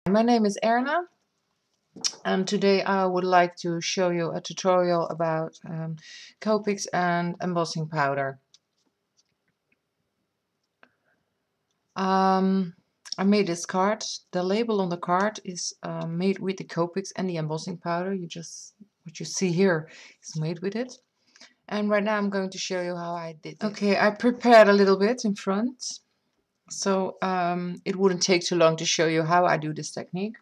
My name is Erna, and today I would like to show you a tutorial about Copics and embossing powder. I made this card. The label on the card is made with the Copics and the embossing powder. What you see here is made with it. And right now I'm going to show you how I did it. Okay, I prepared a little bit in front, so it wouldn't take too long to show you how I do this technique.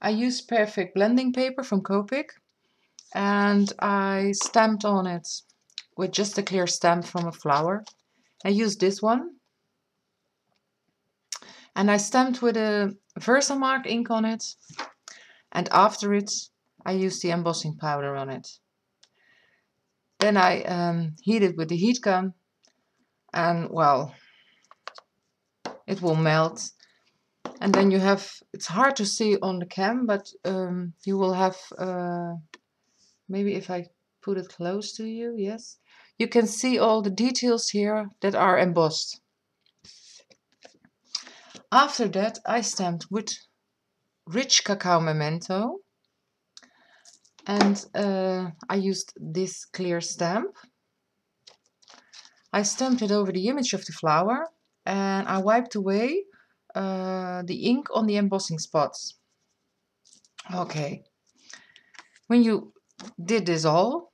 I used perfect blending paper from Copic, and I stamped on it with just a clear stamp from a flower. I used this one, and I stamped with a Versamark ink on it, and after it I used the embossing powder on it. Then I heat it with the heat gun, and well, it will melt. And then you have, it's hard to see on the cam, but you will have, maybe if I put it close to you, yes, you can see all the details here that are embossed. After that I stamped with rich cacao memento, and I used this clear stamp. I stamped it over the image of the flower, and I wiped away the ink on the embossing spots. Okay, when you did this all,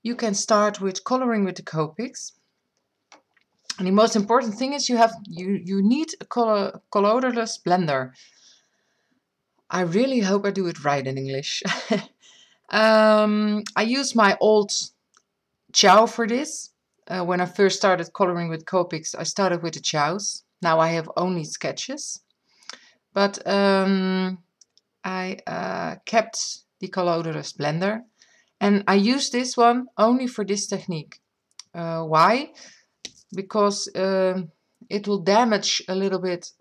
you can start with coloring with the Copics. And the most important thing is you need a colorless blender. I really hope I do it right in English. I use my old chow for this. When I first started coloring with Copics, I started with the chows. Now I have only sketches. But I kept the colorless blender, and I use this one only for this technique. Why? Because it will damage a little bit.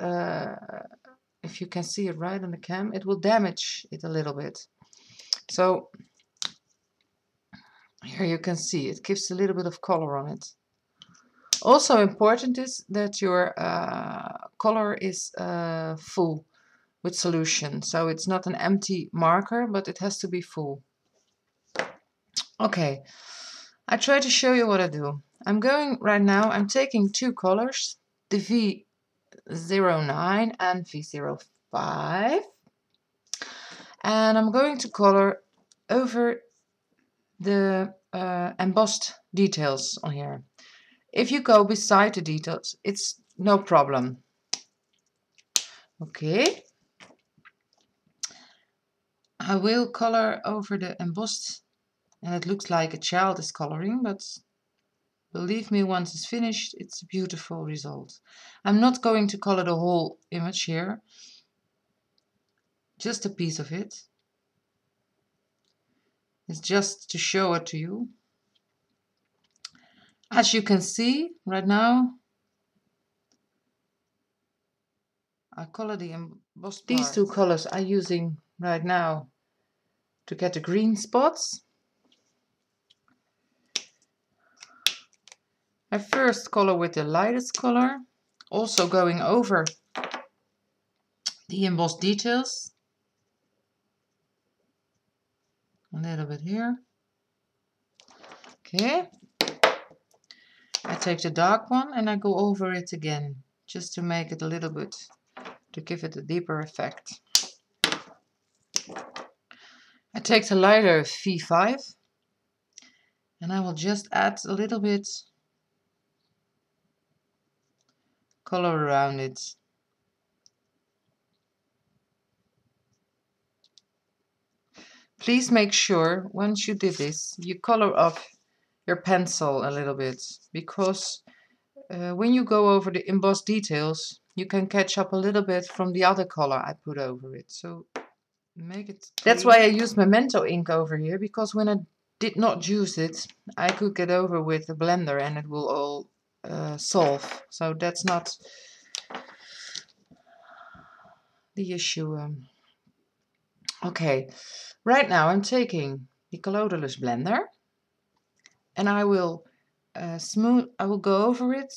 If you can see it right on the cam, it will damage it a little bit. So here you can see it gives a little bit of color on it. Also important is that your color is full with solution, so it's not an empty marker, but it has to be full. Okay, I try to show you what I do. I'm taking two colors, the V09 and V05, and I'm going to color over the embossed details on here. If you go beside the details, it's no problem. Okay, I will color over the embossed, and it looks like a child is coloring, but believe me, once it's finished, it's a beautiful result. I'm not going to color the whole image here, just a piece of it. It's just to show it to you. As you can see right now, I color the embossed part. These two colors I'm using right now to get the green spots. I first color with the lightest color, also going over the embossed details. A little bit here. Okay. I take the dark one and I go over it again, just to make it a little bit, to give it a deeper effect. I take the lighter V5 and I will just add a little bit color around it. Please make sure once you did this, you color up your pencil a little bit, because when you go over the embossed details, you can catch up a little bit from the other color I put over it. So make it clean. That's why I use memento ink over here, because when I did not use it, I could get over with the blender and it will all solve. So that's not the issue. Okay, right now I'm taking the colorless blender, and I will I will go over it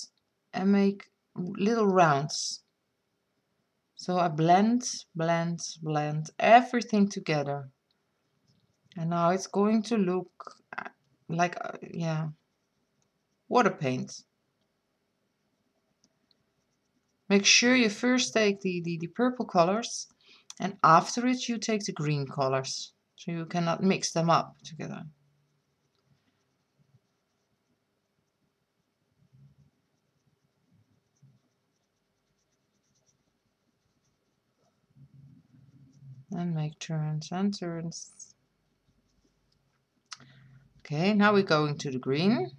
and make little rounds. So I blend everything together. And now it's going to look like, yeah, water paint. Make sure you first take the purple colors, and after it you take the green colors, so you cannot mix them up together. And make turns and turns. Okay, now we're going to the green.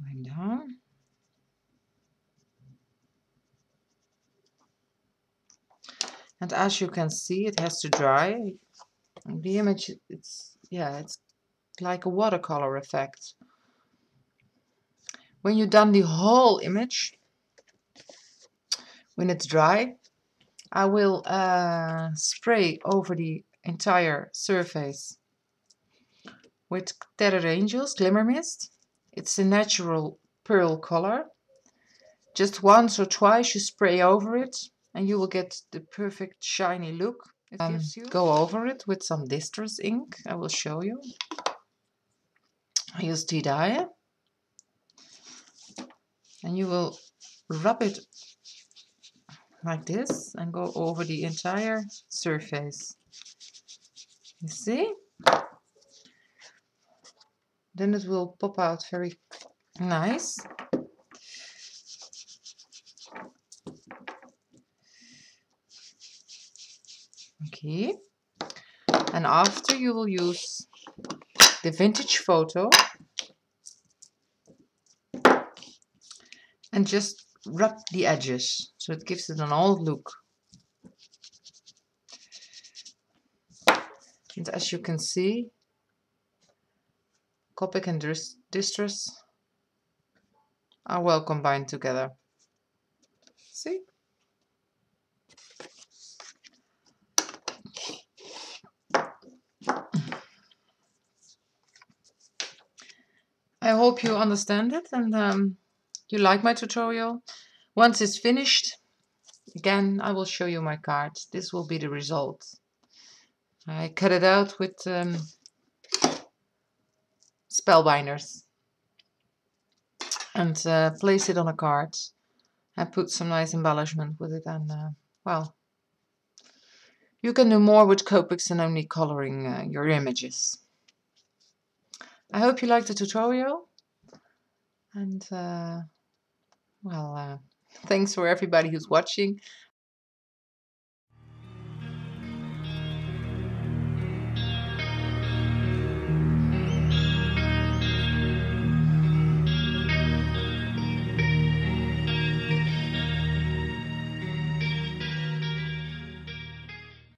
Going down. And as you can see, it has to dry. The image, it's like a watercolor effect. When you've done the whole image, when it's dry, I will spray over the entire surface with Terror Angels Glimmer Mist. It's a natural pearl color. Just once or twice you spray over it and you will get the perfect shiny look. Go over it with some distress ink. I will show you. I use tea dye. And you will rub it like this and go over the entire surface. You see? Then it will pop out very nice. Okay. And after you will use the vintage photo and just rub the edges so it gives it an old look. And as you can see, Copic and Distress are well combined together. See? I hope you understand it and you like my tutorial. Once it's finished, again, I will show you my cards. This will be the result. I cut it out with spellbinders and place it on a card. I put some nice embellishment with it, and well, you can do more with Copics than only coloring your images. I hope you liked the tutorial, and well, thanks for everybody who's watching.